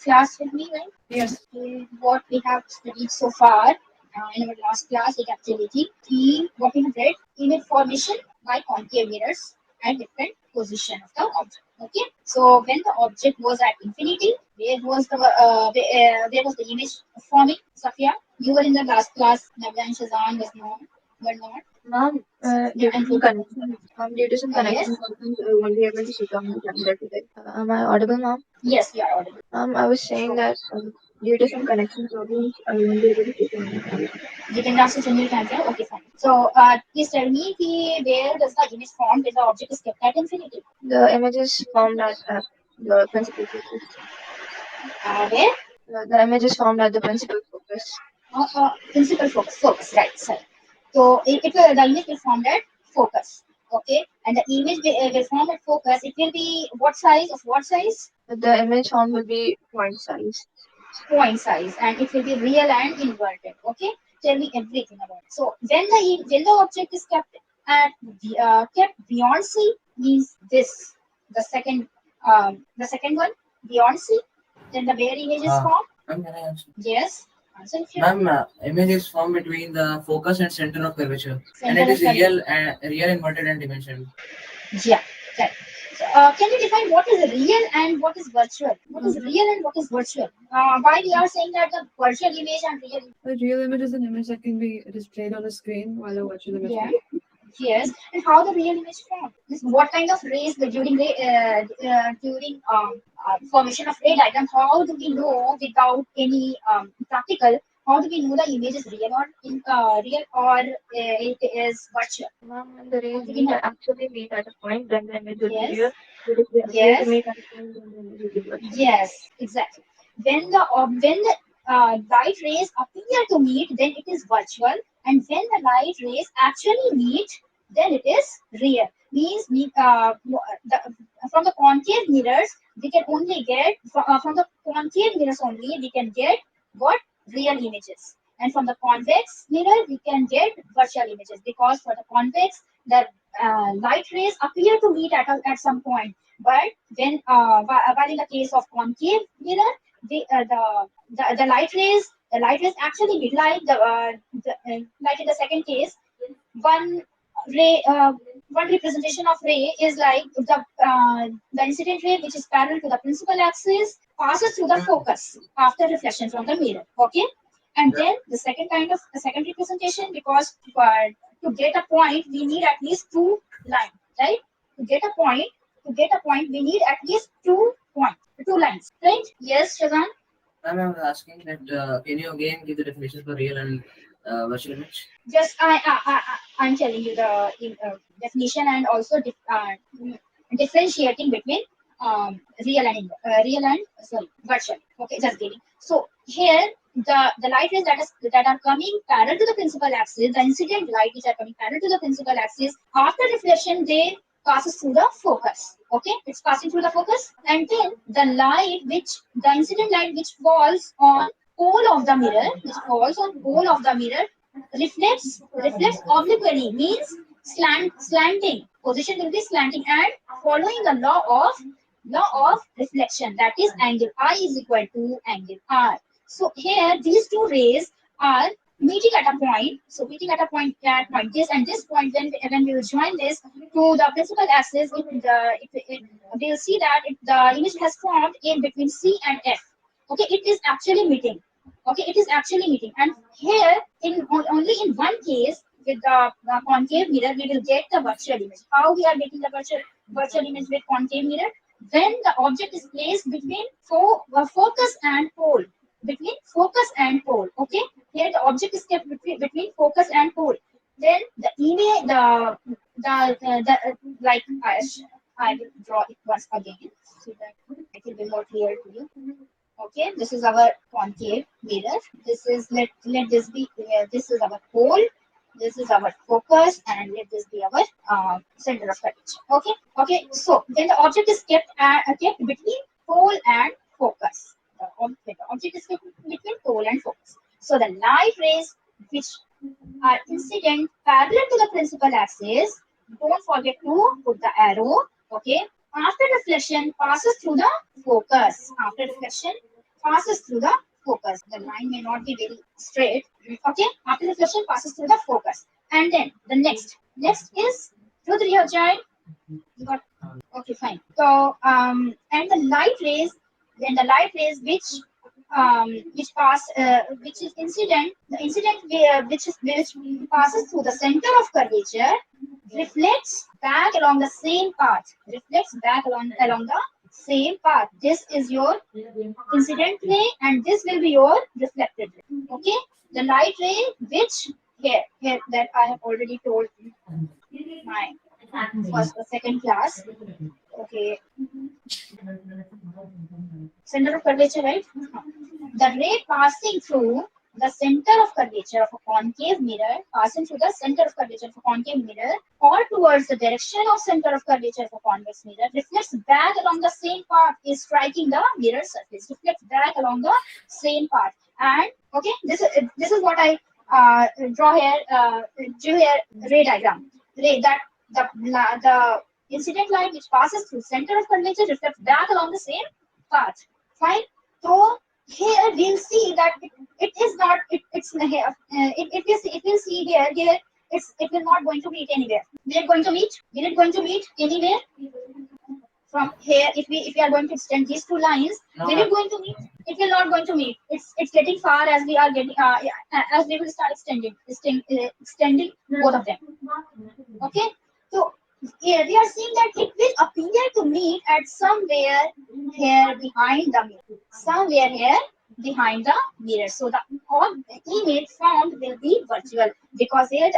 class with me, right? Yes. What we have studied so far in our last class, is activity, what we have read, image formation by concave mirrors at different position of the object. Okay, so when the object was at infinity, where was the image forming? Safia, you were in the last class. Nabla and Shazan were not. Ma'am, Yeah, due to and some Ruby. connection, due to some Yes, connection problems, I won't be able to sit on the calendar today. Am I audible, ma'am? yes, you are audible. I was saying that due to some connection problems, I won't be able to sit on the calendar. You can also send your camera. Okay, fine. So, please tell me where does the image form when the object is kept at infinity? The image is formed at the principal focus. Where? The image is formed at the principal focus. Principal focus. Focus, right? Sorry. So, the image will form at focus. Okay, and the image will form at focus. It will be what size? Of what size? The image formed will be point size. Point size, and it will be real and inverted. Okay, tell me everything about it. So when the object is kept beyond C, means this, the second one, beyond C, then the where image is formed. Ma'am, can I answer? Yes, answer if you Ma'am, image is formed between the focus and center of curvature, and center it of is real, inverted, and dimensional. yeah, right. So, can you define what is real and what is virtual? What is real and what is virtual? Why we are saying that the virtual image and real? A real image is an image that can be displayed on a screen, while a virtual image. Yeah. Yes, and how the real image formed? What kind of rays during formation of ray diagram? How do we know without any practical? How do we know the image is real or it is virtual? Ma'am, when the rays How do we know? actually meet at a point, then the image will be Yes. real. But if they appear to Yes. meet at a point, then the image will be virtual. Yes, exactly. When the light rays appear to meet, then it is virtual, and when the light rays actually meet, then it is real. Means from the concave mirrors, we can only get from the concave mirrors only we can get what real images, and from the convex mirror we can get virtual images, because for the convex the light rays appear to meet at some point, but while in the case of concave mirror, the light rays actually meet, like in the second case, one ray one representation of ray is like the incident ray, which is parallel to the principal axis, passes through the focus after reflection from the mirror. Okay, and then the second representation, because to get a point we need at least two lines, right? To get a point we need at least two lines, right? Yes, Shazan. Ma'am, I was asking that can you again give the definitions for real and virtual image? Just I'm telling you the definition, and also differentiating between virtual. Okay, just kidding. So here the light rays that are coming parallel to the principal axis, the incident light which are coming parallel to the principal axis, after reflection they passes through the focus. Okay, it's passing through the focus, and then the incident light which falls on pole of the mirror, reflects obliquely, means slanting. Position will be slanting, and following the law of reflection, that is angle I is equal to angle R. So here these two rays are meeting at a point. So meeting at a point, this and this point, when we will join this to the principal axis, we'll see that the image has formed in between C and F. Okay, it is actually meeting. Okay, it is actually meeting, and here only in one case with the concave mirror we will get the virtual image. How we are getting the virtual image with concave mirror? When the object is placed between focus and pole. Between focus and pole. Okay, here the object is kept between focus and pole. Then the image, like I will draw it once again so that it will be more clear to you. Okay, this is our concave mirror. This is let this be this is our pole. This is our focus, and let this be our center of curvature. Okay. So then the object is kept between pole and focus. The object is kept between pole and focus. So the light rays which are incident parallel to the principal axis, don't forget to put the arrow. Okay. After reflection passes through the focus. After reflection passes through the focus. The line may not be very straight. Okay, after reflection passes through the focus. And then the next is through the real giant. You got okay, fine. So and the light rays, then the light rays which pass which is incident, the incident which passes through the center of curvature reflects back along the same path. Reflects back along the same path. This is your incident ray, and this will be your reflected ray. Okay, the light ray which here that I have already told my first or second class. Okay, center of curvature, right? The ray passing through the center of curvature of a concave mirror, passing through the center of curvature of a concave mirror, or towards the direction of center of curvature of a convex mirror, reflects back along the same path, is striking the mirror surface. Reflects back along the same path. And okay, this is what I draw here ray diagram. Ray that the incident light which passes through center of curvature reflects back along the same path. Fine. So here we'll see that it is not it's here it will see here it will not going to meet anywhere. Will it going to meet anywhere from here? If we are going to extend these two lines, No, will it going to meet? It will not going to meet. It's getting far as we are getting as we will start extending both of them. Okay, so here we are seeing that it will appear to meet at somewhere here behind the mirror. Somewhere here behind the mirror. So the image formed will be virtual, because here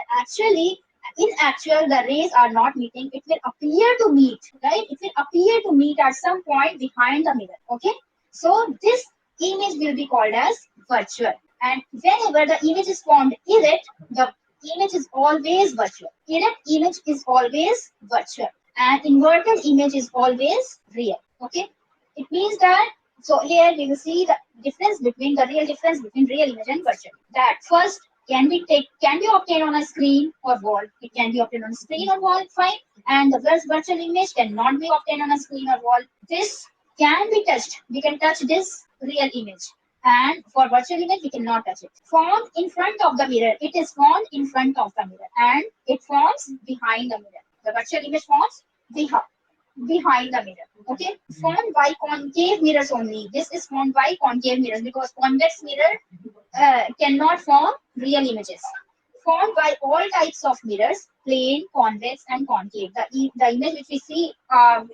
in actual the rays are not meeting. It will appear to meet, right? It will appear to meet at some point behind the mirror. Okay, so this image will be called as virtual. And whenever the image is formed erect, the image is always virtual. Erect image is always virtual, and inverted image is always real. Okay, it means that, so here we will see the difference between real image and virtual. That first can be obtained on a screen or wall. It can be obtained on a screen or wall, fine. And the first virtual image cannot be obtained on a screen or wall. This can be touched. We can touch this real image. And for virtual image, we cannot touch it. Formed in front of the mirror. It is formed in front of the mirror, and it forms behind the mirror. The virtual image forms behind the mirror. Okay, formed by concave mirrors only. This is formed by concave mirrors, because convex mirror cannot form real images. Formed by all types of mirrors: plane, convex, and concave. The image which we see, our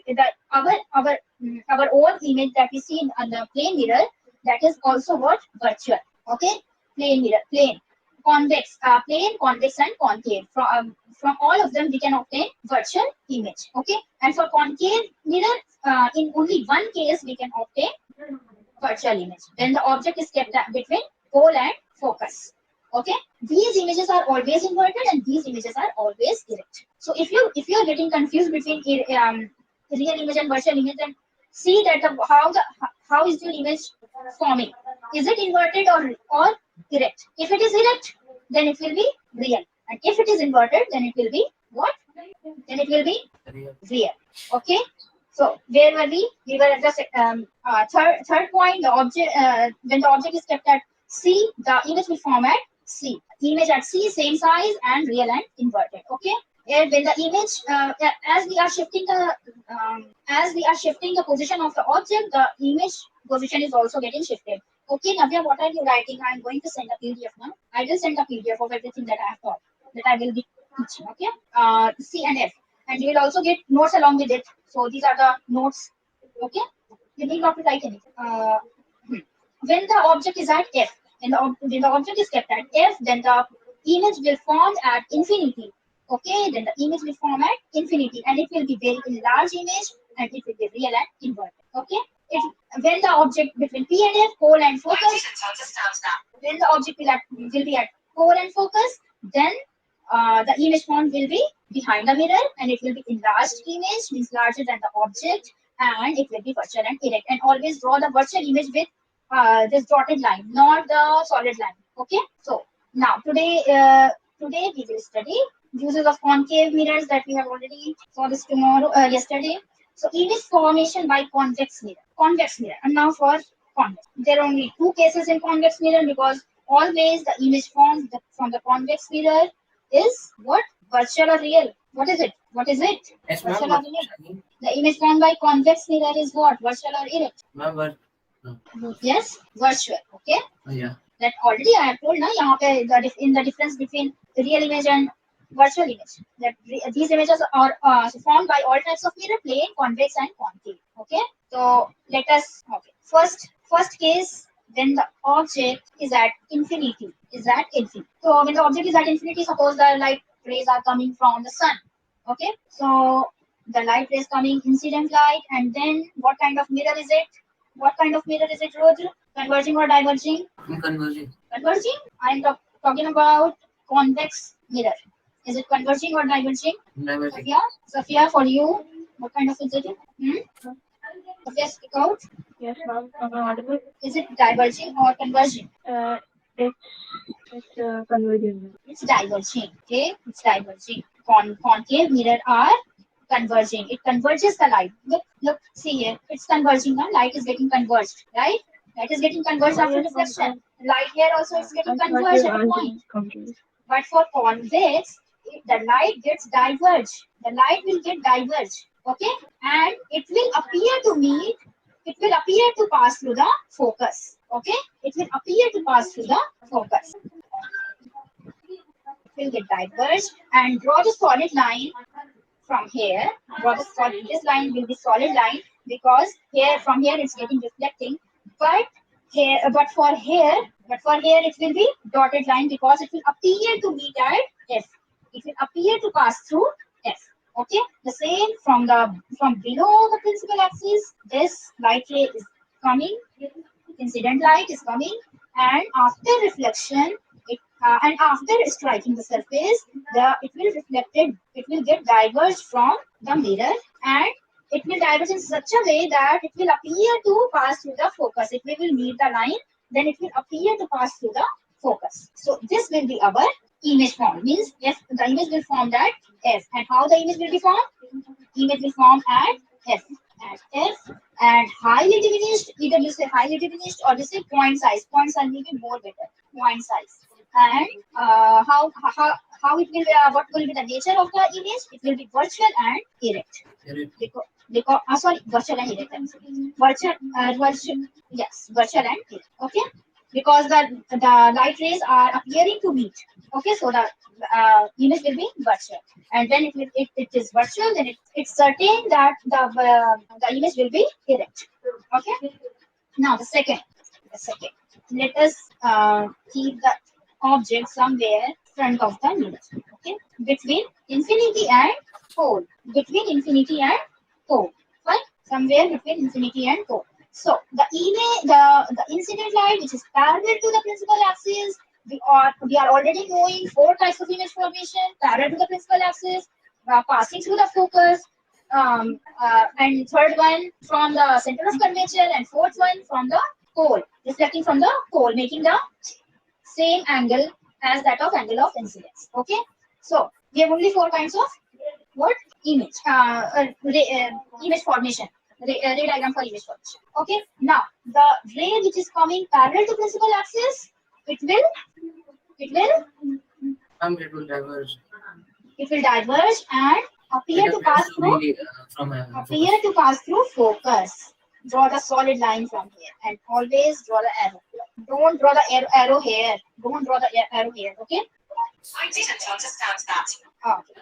own image that we see in the plane mirror, that is also what? Virtual. Okay, plane mirror, convex, plane, convex, and concave. From all of them, we can obtain virtual image. Okay, and for concave mirror, in only one case we can obtain virtual image. Then the object is kept between pole and focus. Okay, these images are always inverted, and these images are always erect. So if you are getting confused between real image and virtual image, then see that how is your image forming? Is it inverted or erect? If it is erect, then it will be real, and if it is inverted, then it will be what? Then it will be real. Okay. So where were we? We were at the third point. The object when the object is kept at C, the image will form at C. Image at C, same size and real and inverted. Okay. When the image, as we are shifting the position of the object, the image position is also getting shifted. Okay, Navya, what are you writing? I am going to send a PDF now. I will send a PDF of everything that I have taught, that I will be teaching. Okay, C and F, and you will also get notes along with it. So these are the notes. Okay, you need not to write anything. When the object is at F, when the object is kept at F, then the image will form at infinity. Okay, then the image will form at infinity, and it will be very enlarged image, and it will be real and inverted. Okay, when the object between P and F, pole and focus, when the object will be at pole and focus, then the image formed will be behind the mirror, and it will be enlarged image, means larger than the object, and it will be virtual and erect. And always draw the virtual image with this dotted line, not the solid line. Okay, so now today we will study uses of concave mirrors that we have already saw this yesterday. So image formation by convex mirror. And now for convex. There are only two cases in convex mirror because always the image formed from the convex mirror is what? Virtual or real? What is it? What is it? Yes, ma'am. Virtual or real? The image formed by convex mirror is what? Virtual or erect? Ma'am, no. Yes, virtual. Okay. Yeah. That already I have told na यहाँ पे in the difference between the real image and virtual image. That these images are formed by all types of mirror, plane, convex, and concave. Okay. So let us. Okay. First case when the object is at infinity. Is at infinity. So when the object is at infinity, suppose the light rays are coming from the sun. Okay. So the light rays coming, incident light, and then what kind of mirror is it? What kind of mirror is it, Rudra? Converging or diverging? Converging. Converging? I'm talking about convex mirror. Is it converging or diverging? Diverging. Sophia, for you, what kind of is it? Sophia, speak out. Yes, ma'am. Am I audible? Is it diverging or converging? It's converging. It's diverging. Okay, it's diverging. Concave mirror are converging. It converges the light. Look, see here. It's converging. The light is getting converged, right? Light is getting converged after reflection. Light here also is getting converged at a point. But for convex, if the light gets diverged, the light will get diverged. Okay, and it will appear to meet. It will appear to pass through the focus. Okay, it will appear to pass through the focus. Will get diverged and draw the solid line from here. Draw the solid. This line will be solid line because here from here it's getting reflecting. But for here it will be dotted line because it will appear to meet at F. It will appear to pass through F. Okay. The same from below the principal axis. This light ray is coming. Incident light is coming, and after reflection. And after striking the surface, it will get diverged from the mirror, and it will diverge in such a way that it will appear to pass through the focus. If we will meet the line, then it will appear to pass through the focus. So this will be our image form. Means if the image will form at F, and how the image will be formed? Image will form at F. At F and highly diminished. Either you say highly diminished or you say point size. Point size will be more better. Point size. And how it will be, what will be the nature of the image? It will be virtual and erect. Because sorry, virtual and erect. Virtual, yes, virtual and erect. Okay, because the light rays are appearing to meet. Okay, so the image will be virtual, and then if it is virtual, then it's certain that the image will be erect. Okay. Now the second. Let us keep the object somewhere front of the mirror. Okay, between infinity and pole. Between infinity and pole. Fine. Somewhere between infinity and pole. So the image, the incident light, which is parallel to the principal axis, we are already knowing 4 types of image formation parallel to the principal axis, passing through the focus. And third one from the center of curvature, and fourth one from the pole, reflecting from the pole, making the same angle as that of angle of incidence. Okay, so we have only 4 kinds of what? Image image formation, ray diagram for image formation. Okay, now the ray which is coming parallel to principal axis, it will diverge. It will diverge and appear to pass through focus. Draw the solid line from here, and always draw the arrow. Don't draw the arrow here. Don't draw the arrow here. Okay. I didn't understand that. Okay.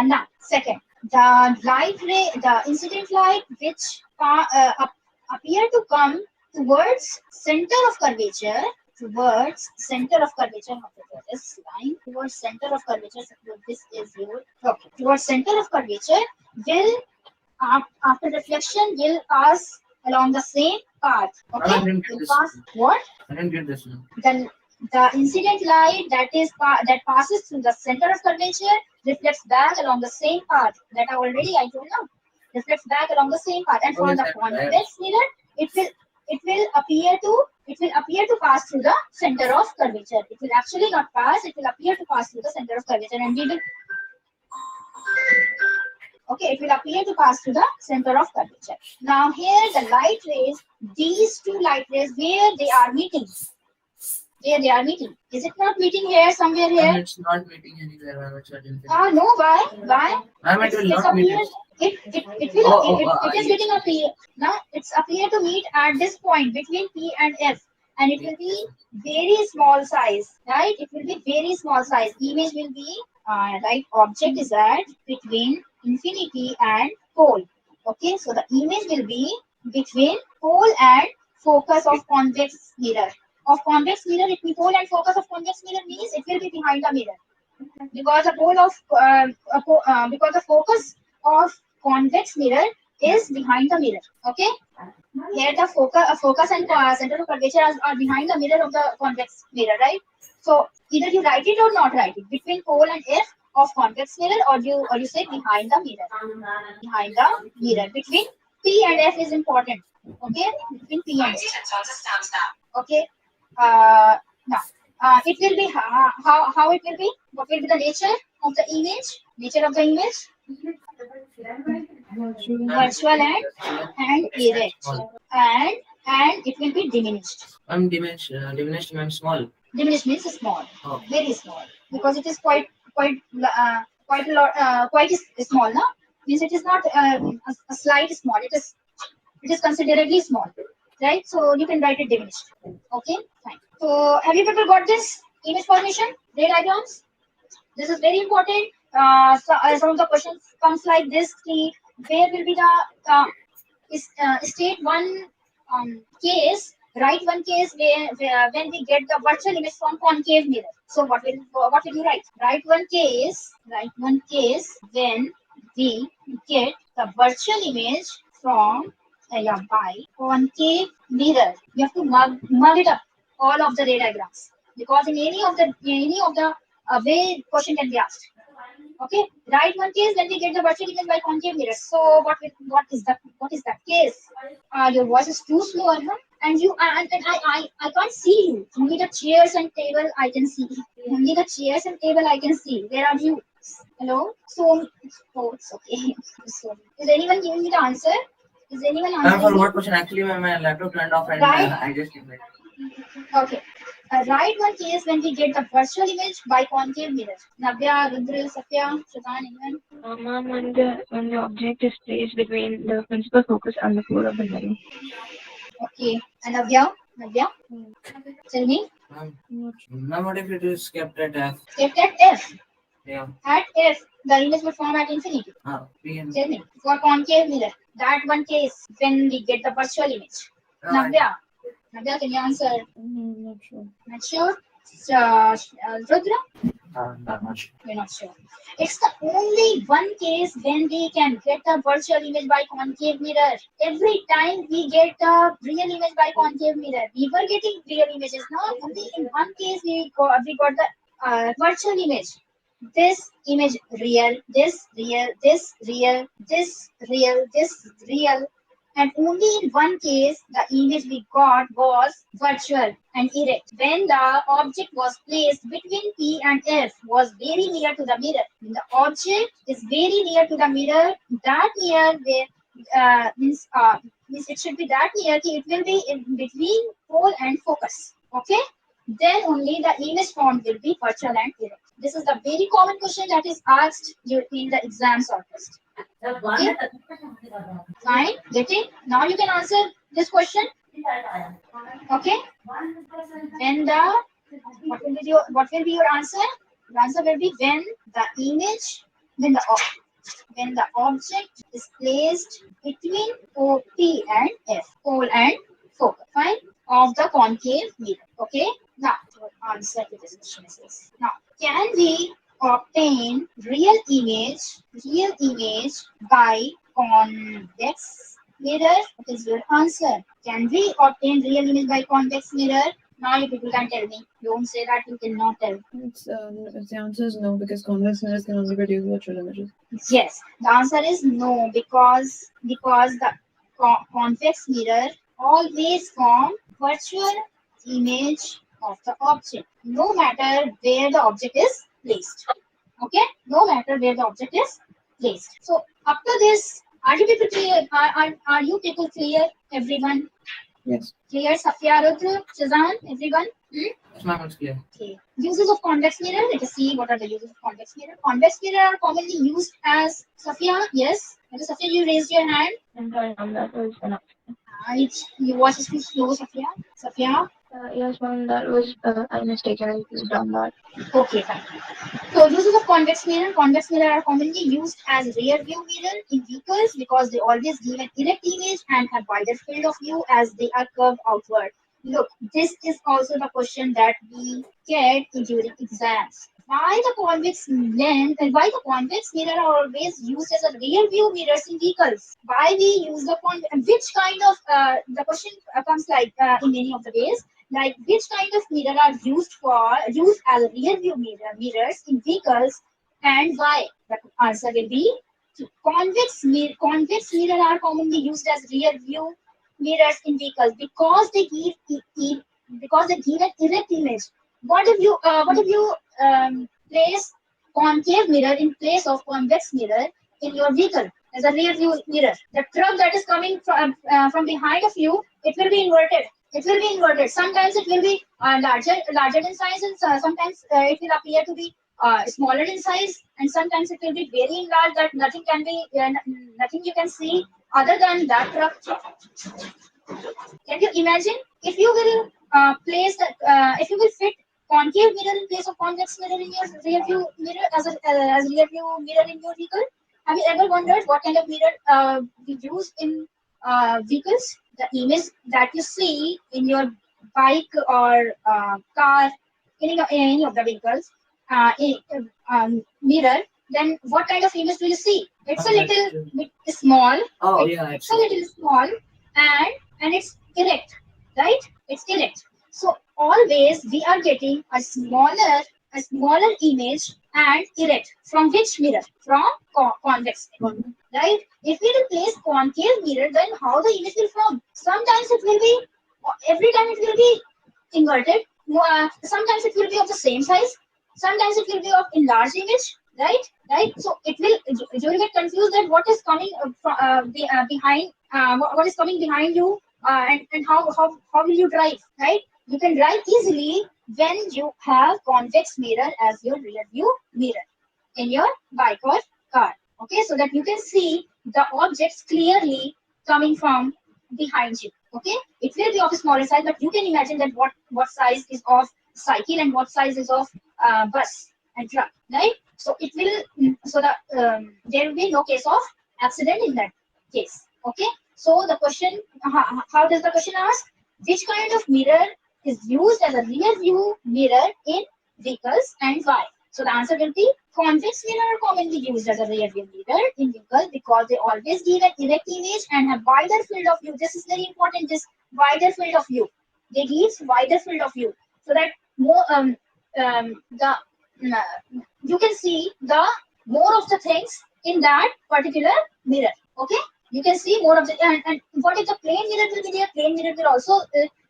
Now, second, the light ray, the incident light, which appear to come towards center of curvature. Towards center of curvature. This line towards center of curvature. This is your okay. Towards center of curvature will after reflection will pass along the same path. Okay. Will pass what? I didn't get this one. The incident light that passes through the center of curvature reflects back along the same path that I told now. Reflects back along the same path, and for the convex mirror, it will appear to pass through the center of curvature. It will actually not pass. It will appear to pass through the center of curvature, and we will. Okay, it will appear to pass through the center of curvature. Now here the light rays, these two light rays, where they are meeting? Where they are meeting? Is it not meeting here, somewhere here? It's not meeting anywhere. I'm actually. No, why? Why? It will not meet appear, it. it is getting appear. Now it's appear to meet at this point between P and F, and it will be very small size, right? It will be very small size. Image will be right. Object is at between infinity and pole. Okay, so the image will be between pole and focus of convex mirror. Of convex mirror, it will pole and focus of convex mirror means it will be behind the mirror, because the pole of because the focus of convex mirror is behind the mirror. Okay, here the focus and center of curvature are behind the mirror of the convex mirror, right? So either you write it or not write it between pole and F of convex mirror, or you say behind the mirror between P and F is important. Okay, between P I and F. didn't understand that. Okay, now it will be how it will be. What will be the nature of the image? Nature of the image? Virtual and erect, and it will be diminished. Diminished means small. Diminished means small, Oh. very small, because it is quite a lot, quite small, no? Means it is not a slight small. It is considerably small, right? So you can write it diminished. Okay, fine. So have you people got this image formation, ray diagrams? This is very important. Some of the questions comes like this: where will be the state one case? Write one case where when we get the virtual image from concave mirror. So what will you write? Write one case. Write one case when we get the virtual image from by concave mirror. You have to mug it up, all of the ray diagrams, because in any of the way question can be asked. Okay, write one case when we get the virtual image by concave mirror. So what is that case? Your voice is too slow, Arham, and I can't see you. Only the chairs and table I can see. Only the chairs and table I can see. Where are you? Hello. So it's okay. So, is anyone giving me the answer? Is anyone answering? For what question? Actually, my laptop turned off and Right. I just came back. Okay. Write one case when we get the virtual image by concave mirror. Navya, Rudra, Satya, Shatan, anyone? Ma'am, when the object is placed between the principal focus and the pole of the mirror. Okay. And Navya? Tell me. Ma'am, what if it is kept at F? Kept at F. Yeah. At F, the image will form at infinity. P and Tell me. For concave mirror, that one case when we get the virtual image. Navya, can you answer? Not sure. Not sure? Rudra? not much. You're not sure. It's the only one case when we can get a virtual image by concave mirror. Every time we get a real image by concave mirror, we were getting real images. Now only in one case we got the virtual image. This image real, this real, this real, this real, this real. And only in one case, the image we got was virtual and erect. When the object was placed between P and F, was very near to the mirror. When the object is very near to the mirror, that near means it should be that near. It will be in between pole and focus. Okay. Then only the image formed will be virtual and erect. This is the very common question that is asked in the exams or test. Okay. Fine, getting. Now you can answer this question. Okay. When what will be your answer? The answer will be when the object is placed between P and F, pole and focus. Fine, of the concave mirror. Okay. Now, answer to this question is this. Now, can we obtain real image by convex mirror? What is your answer? Can we obtain real image by convex mirror? Now you people can tell me. Don't say that you cannot tell. The answer is no, because convex mirrors can only produce virtual images. Yes, the answer is no, because the convex mirror always form virtual image of the object, no matter where the object is placed. Okay, no matter where the object is placed. So up to this, are you people clear? Are you people clear? Everyone Yes. clear? Safia, Rudra, Shazan, everyone? Yes, ma'am, it's clear. Okay. Uses of convex mirror. Let us see what are the uses of convex mirror. Convex mirror are commonly used as Safia. Yes. Safia, you raised your hand. I'm sorry, ma'am, that was enough. Your voice is too slow, Safia. Safia. Yes, ma'am, that was I mistakenly done that. Okay, fine. So uses of convex mirror. Convex mirror are commonly used as rear view mirror in vehicles because they always give an erect image and have wider field of view as they are curved outward. Look, this is also the question that we get during exams. Why the convex lens and why the convex mirror are always used as a rear view mirrors in vehicles? Why we use the which kind of the question comes like in many of the ways, like which kind of mirror are used as rear view mirrors in vehicles, and why? The answer will be convex mirror are commonly used as rear view mirrors in vehicles because they give an erect image. What if you place concave mirror in place of convex mirror in your vehicle as a rear view mirror? The truck that is coming from behind of you, it will be inverted. It will be inverted. Sometimes it will be larger in size, and sometimes it will appear to be smaller in size, and sometimes it will be very large that nothing you can see other than that truck. Can you imagine if you will if you will fit concave mirror in place of convex mirror in your rear view mirror as rear view mirror in your vehicle? Have you ever wondered what kind of mirror we use in vehicles? The image that you see in your bike or car, any of the vehicles, mirror. Then what kind of image do you see? It's a little bit small. Oh, yeah, It's a little small, and it's erect, right? It's erect. So always we are getting a smaller image and erect from which mirror? From convex mirror, right? If we replace concave mirror, then how the image will form? Sometimes it will be, every time it will be inverted. Sometimes it will be of the same size. Sometimes it will be of enlarged image, right? Right. So you will get confused that what is coming behind, what is coming behind you, and how will you drive, right? You can drive easily when you have convex mirror as your rear view mirror in your bike or car. Okay, so that you can see the objects clearly coming from behind you. Okay, it will be of a smaller size, but you can imagine that what size is of cycle and what size is of bus and truck, right? So it will so that there will be no case of accident in that case. Okay, so the question, how does the question ask? Which kind of mirror is used as a rear view mirror in vehicles and why? So the answer will be convex mirror are commonly used as a rear view mirror in vehicles because they always give an erect image and have wider field of view. This is very important. This wider field of view. They give wider field of view so that more the you can see the more of the things in that particular mirror. Okay, you can see more of the and what if the plane mirror will be there? Plane mirror will also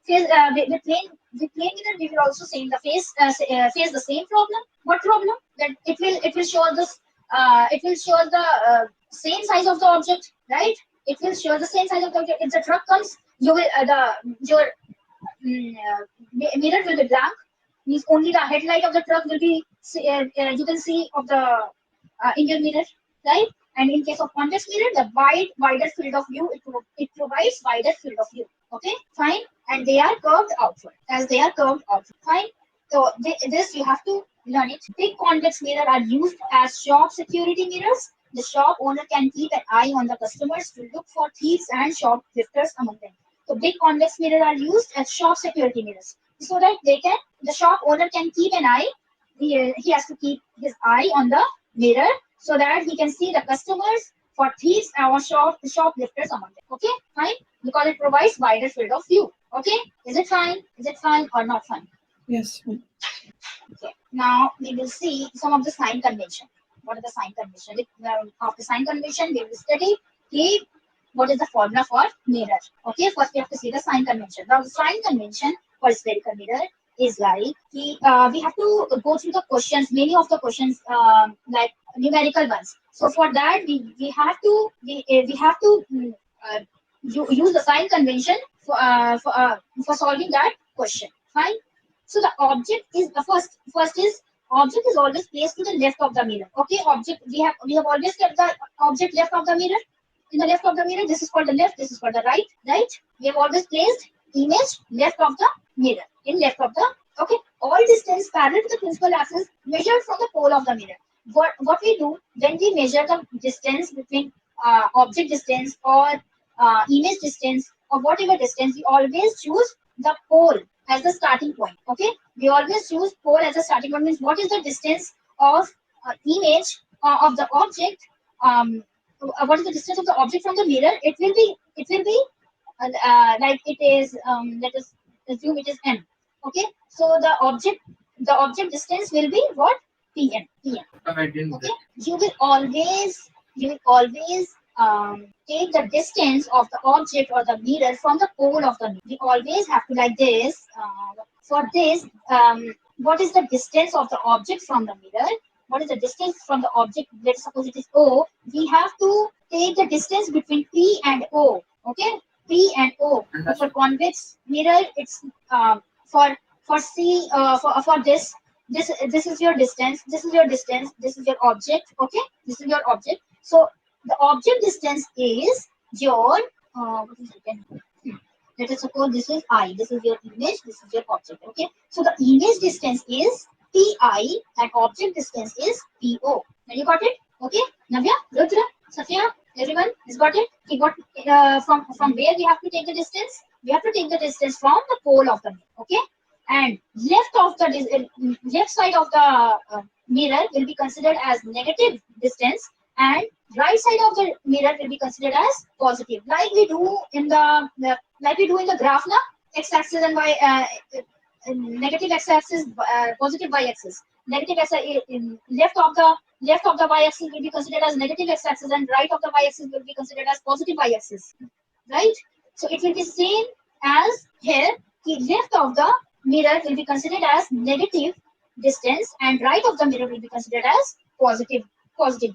face with plane mirror we will also see the face the same problem. What problem? That it will show this it will show the same size of the object, right? It will show the same size of the object. If the truck comes, you will your mirror will be blank. Means only the headlight of the truck will be you can see of the in your mirror, right? And in case of convex mirror, the wider field of view, it provides wider field of view. Okay, fine. And they are curved outward, as they are curved outward. Fine. So this you have to learn it. Big convex mirror are used as shop security mirrors. The shop owner can keep an eye on the customers to look for thieves and shoplifters among them. So big convex mirror are used as shop security mirrors, so that the shop owner can keep an eye. He has to keep his eye on the mirror so that he can see the customers for thieves or shoplifters among them. Okay, fine, because it provides wider field of view. Okay, is it fine? Is it fine or not fine? Yes. Okay. Now we will see some of the sign convention. What are the sign convention? After sign convention, we will study what is the formula for mirror. Okay, first we have to see the sign convention. Now the sign convention for spherical mirror is like we have to go through the questions, many of the questions, like numerical ones. So for that we have to uh, use the sign convention for solving that question. Fine. So the object is the first is object is always placed to the left of the mirror. Okay, object we have always kept the object left of the mirror. In the left of the mirror, this is called the left, this is called the right. Right. We have always placed image left of the mirror, in left of the. Okay, all distance parallel to the principal axis measured from the pole of the mirror. What we do when we measure the distance between object distance or image distance or whatever distance, we always choose the pole as the starting point. Okay, we always choose pole as a starting point. Means what is the distance of image of the object, what is the distance of the object from the mirror. It will be like it is, let us assume it is n. Okay, so the object distance will be what? Pn. I didn't Okay, you will always take the distance of the object or the mirror from the pole of the mirror. We always have to like this. For this, what is the distance of the object from the mirror? What is the distance from the object? Let's suppose it is O. We have to take the distance between P and O. Okay, P and O. But for convex mirror, it's for C, for this is your distance, this is your distance, this is your object. Okay, this is your object. So the object distance is your what is it? Let us suppose this is I, this is your image, this is your object. Okay, so the image distance is pi and object distance is po. Now you got it? Okay, Navya, Rudra, Satya, everyone has got it? Okay, what from where we have to take the distance? We have to take the distance from the pole of the mirror. Okay, and left side of the mirror will be considered as negative distance, and right side of the mirror will be considered as positive, like we do in the graph now. X-axis and y negative x-axis, positive y-axis. Negative x in left of the y-axis will be considered as negative x-axis, and right of the y-axis will be considered as positive y-axis. Right? So it will be same as here. The left of the mirror will be considered as negative distance, and right of the mirror will be considered as positive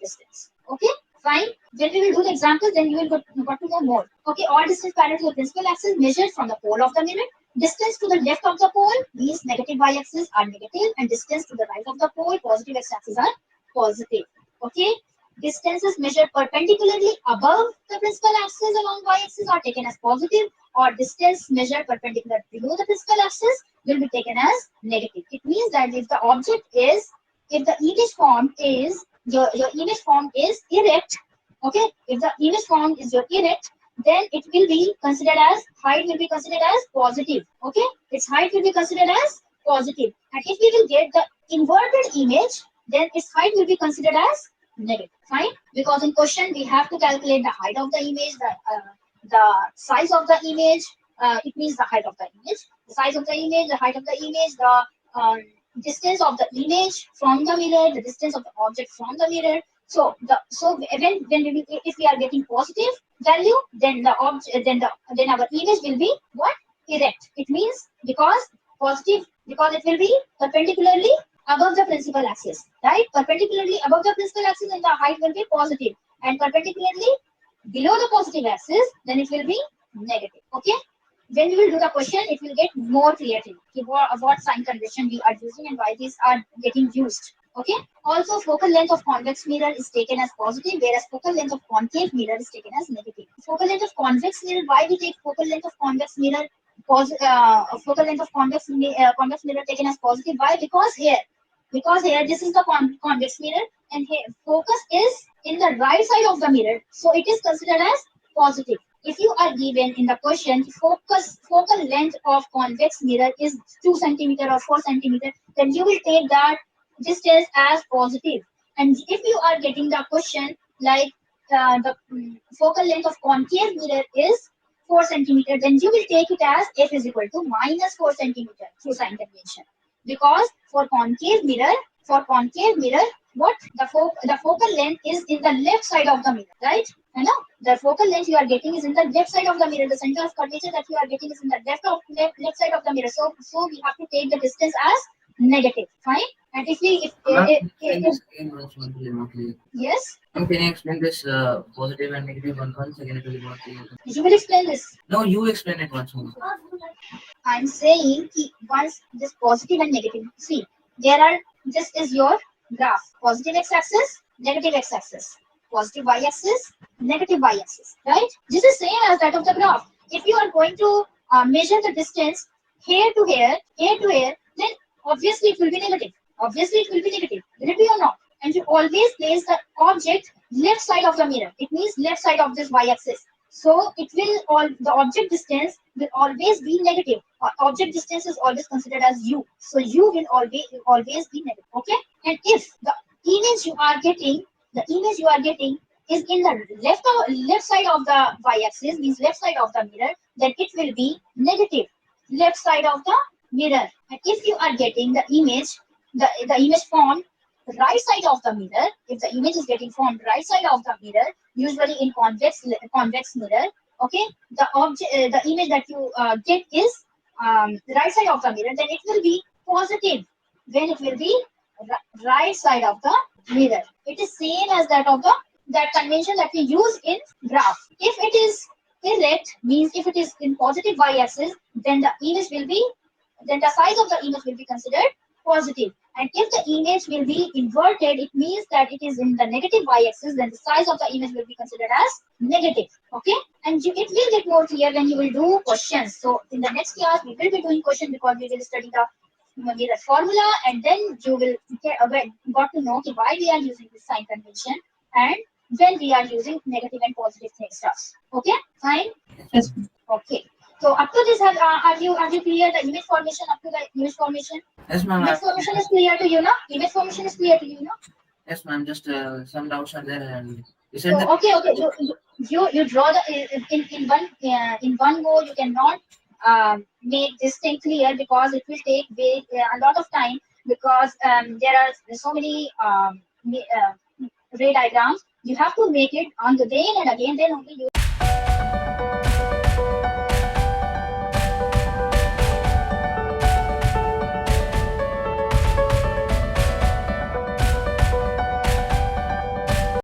distance. Okay, fine. When we will do the examples, then you will got to know more. Okay, all distance parallel to the principal axis measured from the pole of the mirror. Distance to the left of the pole, these negative y-axis are negative, and distance to the right of the pole, positive x-axis are positive. Okay, distances measured perpendicularly above the principal axis along y-axis are taken as positive, or distance measured perpendicular below the principal axis will be taken as negative. It means that if the image form is your image form is erect. Okay, if the image form is your erect, then it will be considered as height will be considered as positive. Okay, its height will be considered as positive. And if we will get the inverted image, then its height will be considered as negative. Fine, because in question we have to calculate the height of the image, the size of the image. It means the height of the image, the size of the image, the height of the image, the distance of the image from the mirror, the distance of the object from the mirror. So if we are getting positive value, then our image will be what? Erect. It means because it will be perpendicularly above the principal axis, right? Perpendicularly above the principal axis, and the height will be positive, and perpendicularly below the positive axis, then it will be negative. Okay, when we will do the question, it will get more clarity what sign convention we are using and why these are getting used. Okay, also focal length of convex mirror is taken as positive, whereas focal length of concave mirror is taken as negative. Focal length of convex mirror, why we take focal length of convex mirror focal length of convex mirror taken as positive? Why? Because here this is the convex mirror, and here focus is in the right side of the mirror, so it is considered as positive. If you are given in the question focal length of convex mirror is 2 centimeter or 4 centimeter, then you will take that distance as positive. And if you are getting the question like the focal length of concave mirror is 4 centimeter, then you will take it as f is equal to minus 4 centimeter through sign convention. Because for concave mirror, what the focal length is in the left side of the mirror, right? है ना? The focal length you are getting is in the left side of the mirror. The center of curvature that you are getting is in the left side of the mirror. So we have to take the distance as negative. Fine. And if we Ma'am, explain this again once more, please, not clear. yes, Ma'am, can you explain this positive and negative once again? It will be more clear. you will explain this. No, you explain it once more. I'm saying कि once this positive and negative. See, there are, this is your graph. Positive x-axis, negative x-axis. Positive y-axis, negative y-axis. Right? This is same as that of the graph. If you are going to measure the distance here to here, then obviously it will be negative. Obviously it will be negative. Will it be or not? And you always place the object left side of the mirror. It means left side of this y-axis. So it will all the object distance will always be negative. Object distance is always considered as u. So u will always be negative. Okay. And if the image you are getting is in the left side of the y-axis, means left side of the mirror, then it will be negative. Left side of the mirror. And if you are getting the image formed right side of the mirror, if the image is getting formed right side of the mirror, usually in convex mirror, okay, the image that you get is right side of the mirror, then it will be positive. Then it will be right side of the mirror. It is same as that of that convention that we use in graph. If it is erect, means if it is in positive y-axis, then the size of the image will be considered positive. And if the image will be inverted, it means that it is in the negative y-axis, then the size of the image will be considered as negative. Okay, and it will get more clear when you will do questions. So in the next class, we will be doing questions because we will study the mirror formula, and then you will got to know why we are using this sign convention and when we are using negative and positive stuff. Okay, fine. Yes. Okay. So up to this, are you clear the image formation up to the image formation? Yes, ma'am. Image formation is clear to you, no? Image formation is clear to you, no? Yes, ma'am. Just some doubts are there, and you said So that. okay. You draw the in one go. You cannot make this thing clear because it will take a lot of time because there are so many ray diagrams. You have to make it on the again and again. Then only you.